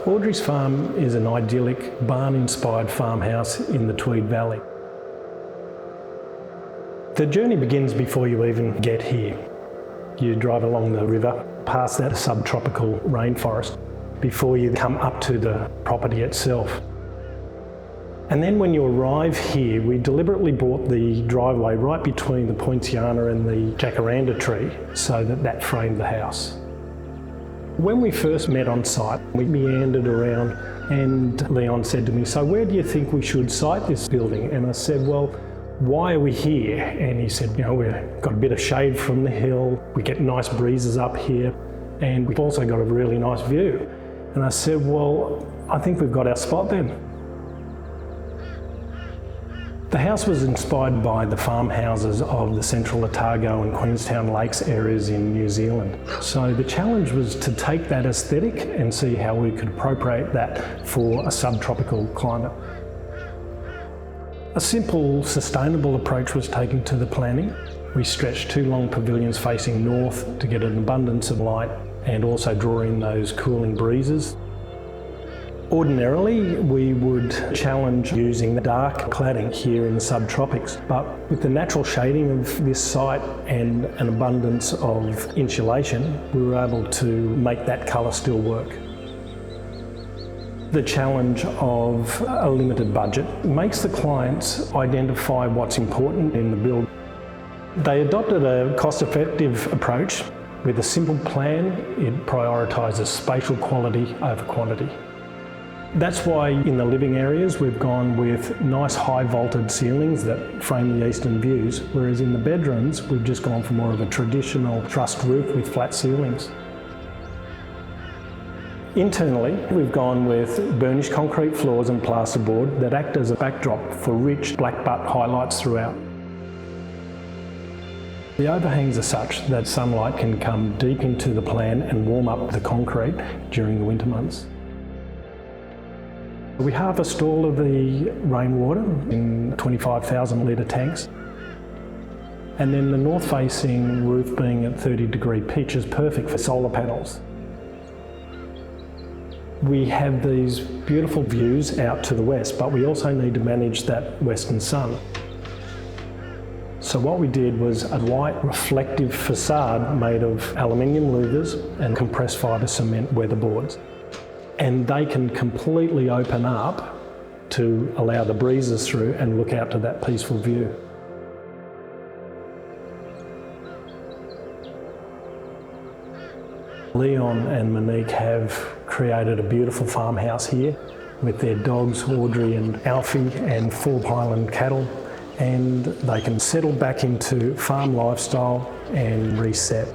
Audrey's farm is an idyllic, barn-inspired farmhouse in the Tweed Valley. The journey begins before you even get here. You drive along the river, past that subtropical rainforest, before you come up to the property itself. And then when you arrive here, we deliberately brought the driveway right between the poinciana and the jacaranda tree so that framed the house. When we first met on site, we meandered around and Leon said to me, "So where do you think we should site this building?" And I said, "Well, why are we here?" And he said, we've got a bit of shade from the hill, we get nice breezes up here, and we've also got a really nice view." And I said, "Well, I think we've got our spot then." The house was inspired by the farmhouses of the central Otago and Queenstown lakes areas in New Zealand. So the challenge was to take that aesthetic and see how we could appropriate that for a subtropical climate. A simple, sustainable approach was taken to the planning. We stretched 2 long pavilions facing north to get an abundance of light and also draw in those cooling breezes. Ordinarily, we would challenge using dark cladding here in the subtropics, but with the natural shading of this site and an abundance of insulation, we were able to make that colour still work. The challenge of a limited budget makes the clients identify what's important in the build. They adopted a cost-effective approach. With a simple plan, it prioritises spatial quality over quantity. That's why in the living areas we've gone with nice high vaulted ceilings that frame the eastern views, whereas in the bedrooms we've just gone for more of a traditional trussed roof with flat ceilings. Internally, we've gone with burnished concrete floors and plasterboard that act as a backdrop for rich black butt highlights throughout. The overhangs are such that sunlight can come deep into the plan and warm up the concrete during the winter months. We harvest all of the rainwater in 25,000 litre tanks. And then the north-facing roof being at 30-degree pitch is perfect for solar panels. We have these beautiful views out to the west, but we also need to manage that western sun. So what we did was a white reflective facade made of aluminium louvers and compressed fibre cement weatherboards. And they can completely open up to allow the breezes through and look out to that peaceful view. Leon and Monique have created a beautiful farmhouse here with their dogs, Audrey and Alfie, and 4 Highland cattle, and they can settle back into farm lifestyle and reset.